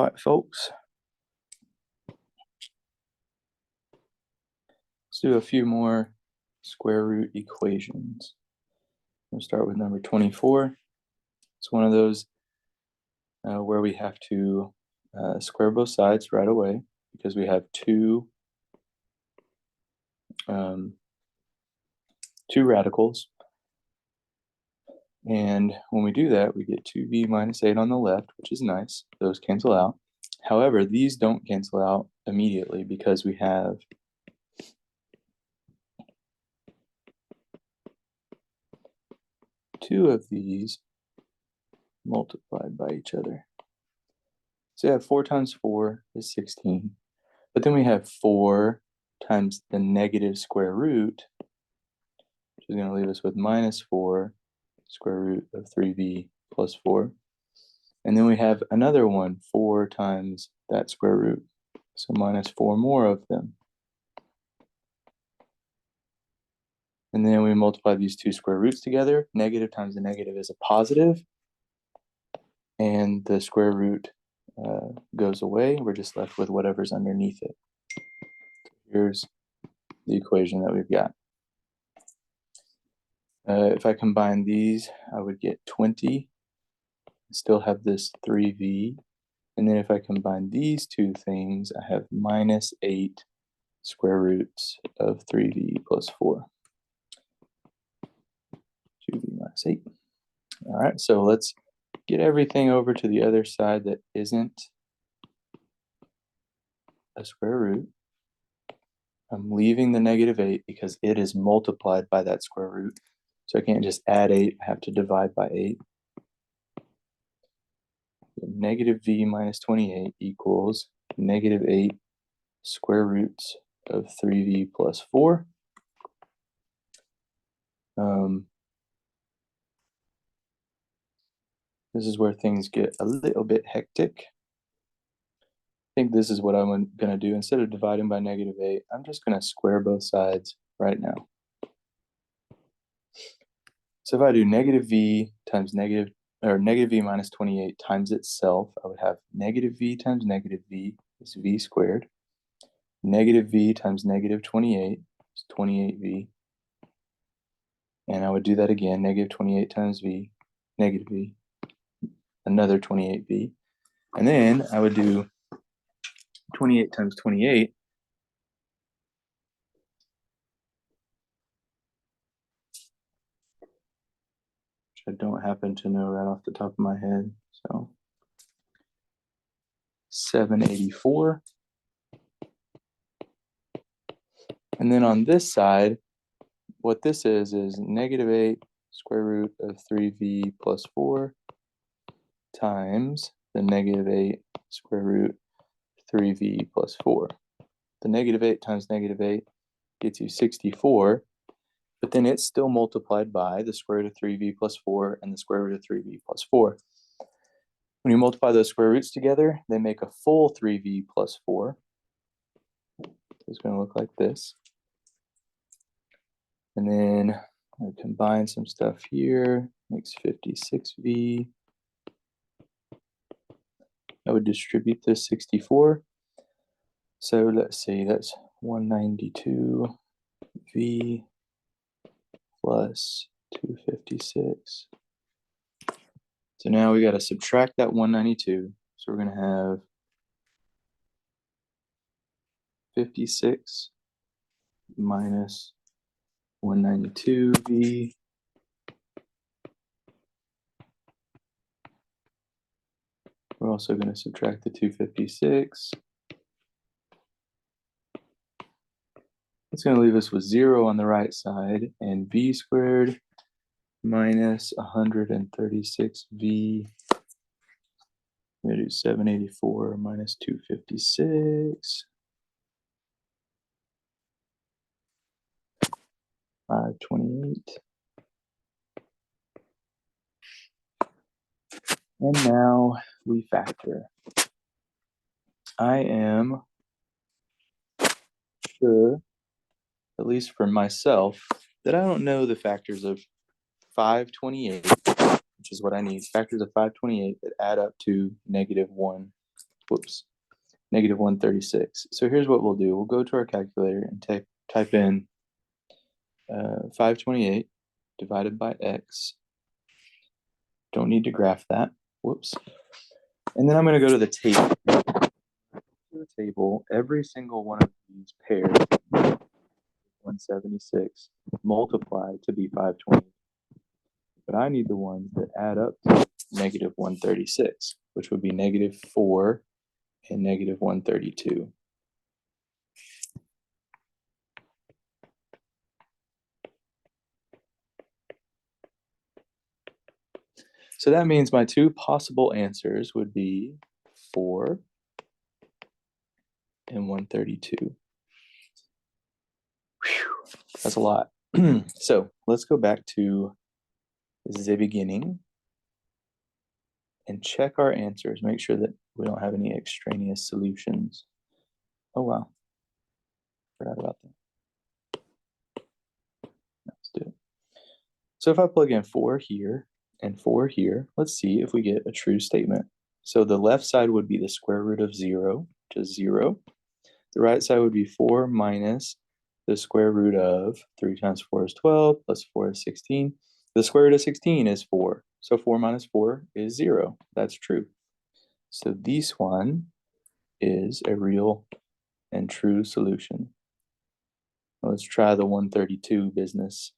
right, folks. Let's do a few more square root equations. We'll start with number 24. It's one of those where we have to square both sides right away because we have two radicals. And when we do that, we get 2v minus 8 on the left, which is nice. Those cancel out. However, these don't cancel out immediately because we have two of these multiplied by each other. So you have 4 times 4 is 16. But then we have 4 times the negative square root, which is going to leave us with minus 4 square root of 3v plus 4. And then we have another one, 4 times that square root. So minus 4 more of them. And then we multiply these two square roots together. Negative times the negative is a positive. And the square root goes away. We're just left with whatever's underneath it. Here's the equation that we've got. If I combine these, I would get 20. Still have this 3v. And then if I combine these two things, I have minus 8 square roots of 3v plus 4. 2v minus 8. All right, so let's get everything over to the other side that isn't a square root. I'm leaving the negative 8 because it is multiplied by that square root. So I can't just add 8, I have to divide by 8. Negative v minus 28 equals negative 8 square roots of 3v plus 4. This is where things get a little bit hectic. I think this is what I'm going to do. Instead of dividing by negative 8, I'm just going to square both sides right now. So if I do negative v times negative v minus 28 times itself, I would have negative v times negative v is v squared. Negative v times negative 28 is 28v. And I would do that again, negative 28 times v, negative v, another 28v. And then I would do 28 times 28, which I don't happen to know right off the top of my head. So 784. And then on this side, what this is negative 8 square root of 3v plus 4 times the negative 8 square root 3v plus 4. The negative 8 times negative 8 gets you 64, but then it's still multiplied by the square root of 3v plus 4 and the square root of 3v plus 4. When you multiply those square roots together, they make a full 3v plus 4. It's going to look like this. And then I combine some stuff here, makes 56v. I would distribute this 64. So let's see, that's 192v plus 256. So now we got to subtract that 192. So we're going to have 56 minus 192v we're also going to subtract the 256. It's going to leave us with 0 on the right side, and v squared minus 136v. We're going to do 784 minus 256. 528. And now we factor. I am sure, at least for myself, that I don't know the factors of 528, which is what I need. Factors of 528 that add up to negative 1 whoops, negative 136. So here's what we'll do. We'll go to our calculator and type in 528 divided by x. Don't need to graph that. Whoops. And then I'm going to go to the table. Every single one of these pairs, 176, multiplied to be 528. But I need the ones that add up to negative 136, which would be negative 4 and negative 132. So that means my two possible answers would be 4 and 132. Whew, that's a lot. So let's go back to the beginning and check our answers. Make sure that we don't have any extraneous solutions. Oh, wow. Forgot about that. Let's do it. So if I plug in 4 here and 4 here, let's see if we get a true statement. So the left side would be the square root of 0, which is 0. The right side would be 4 minus the square root of 3 times 4 is 12, plus 4 is 16. The square root of 16 is 4. So 4 minus 4 is 0. That's true. So this one is a real and true solution. Let's try the 132 business.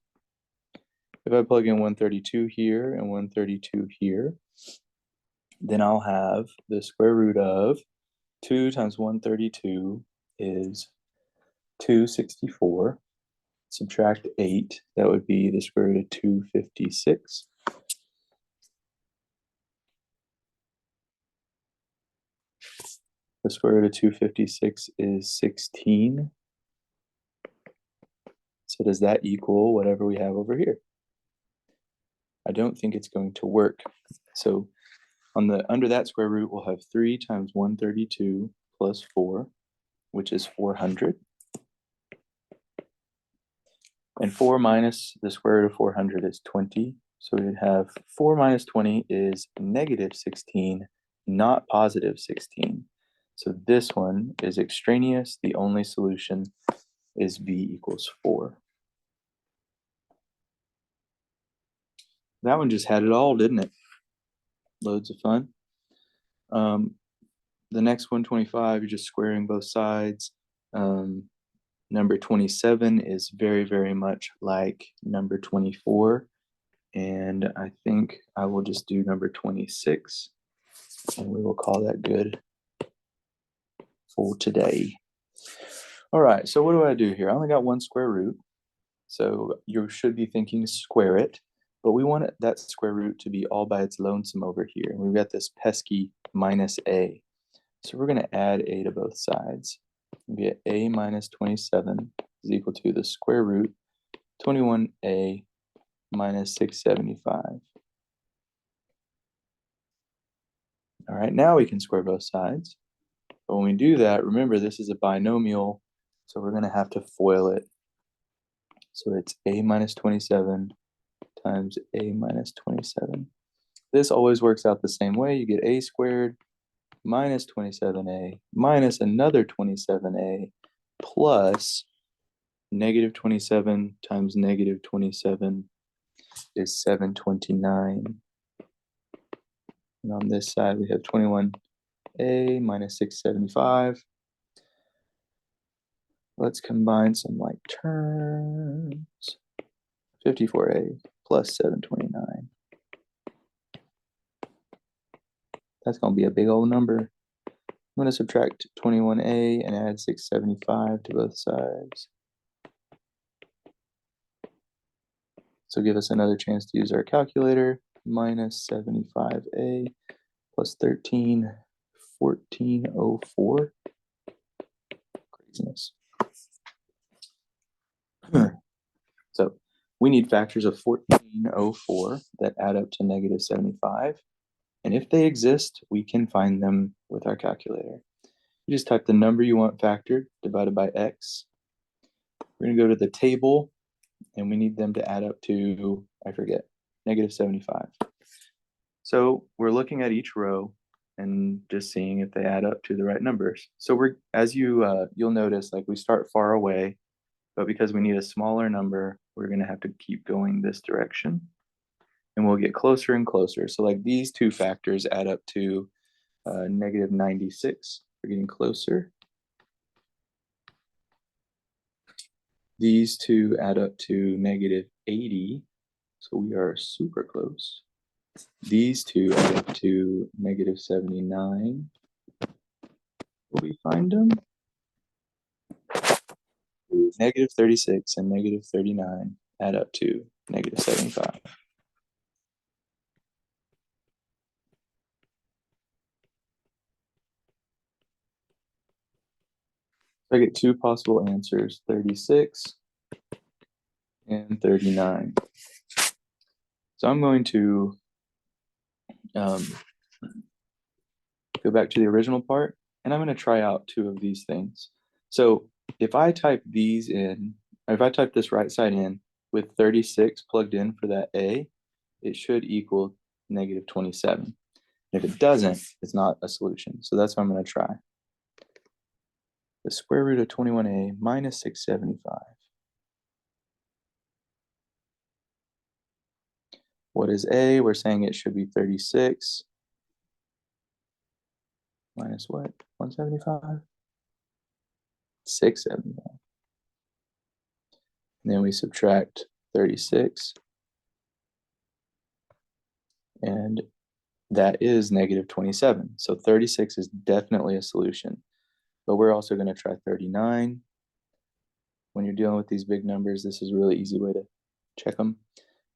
If I plug in 132 here and 132 here, then I'll have the square root of 2 times 132 is 264. Subtract 8, that would be the square root of 256. The square root of 256 is 16. So does that equal whatever we have over here? I don't think it's going to work. So under that square root, we'll have 3 times 132 plus 4, which is 400. And 4 minus the square root of 400 is 20. So we'd have 4 minus 20 is negative 16, not positive 16. So this one is extraneous. The only solution is v equals 4. That one just had it all, didn't it? Loads of fun. The next 125, you're just squaring both sides. Number 27 is very, very much like number 24. And I think I will just do number 26. And we will call that good for today. All right, so what do I do here? I only got one square root. So you should be thinking square it. But we want that square root to be all by its lonesome over here. And we've got this pesky minus a. So we're going to add a to both sides. We get a minus 27 is equal to the square root 21a minus 675. All right, now we can square both sides. But when we do that, remember this is a binomial, so we're going to have to FOIL it. So it's a minus 27 times a minus 27. This always works out the same way. You get a squared minus 27a minus another 27a plus negative 27 times negative 27 is 729. And on this side, we have 21a minus 675. Let's combine some like terms. 54a plus 729. That's going to be a big old number. I'm going to subtract 21a and add 675 to both sides. So give us another chance to use our calculator. Minus 75a plus 13, 1404. Craziness. So we need factors of 1404 that add up to negative 75. And if they exist, we can find them with our calculator. You just type the number you want factored divided by x. We're going to go to the table, and we need them to add up to, I forget, negative 75. So we're looking at each row, and just seeing if they add up to the right numbers. So we're, as you'll notice, like we start far away, but because we need a smaller number, we're gonna have to keep going this direction, and we'll get closer and closer. So like these two factors add up to negative 96. We're getting closer. These two add up to negative 80, so we are super close. These two add up to negative 79. Will we find them? Negative 36 and negative 39 add up to negative 75. So I get two possible answers, 36 and 39. So I'm going to go back to the original part, and I'm going to try out two of these things. So if I type these in, or if I type this right side in with 36 plugged in for that A, it should equal negative 27. If it doesn't, it's not a solution. So that's what I'm going to try. The square root of 21A minus 675. What is A? We're saying it should be 36 minus what? 175? 675. And then we subtract 36. And that is negative 27. So 36 is definitely a solution. But we're also going to try 39. When you're dealing with these big numbers, this is a really easy way to check them.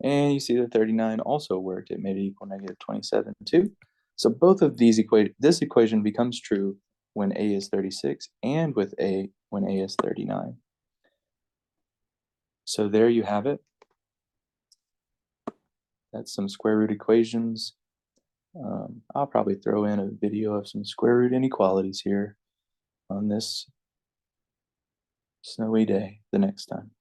And you see that 39 also worked. It made it equal negative 27 too. So both of these this equation becomes true when A is 36 and with A when A is 39. So there you have it. That's some square root equations. I'll probably throw in a video of some square root inequalities here on this snowy day the next time.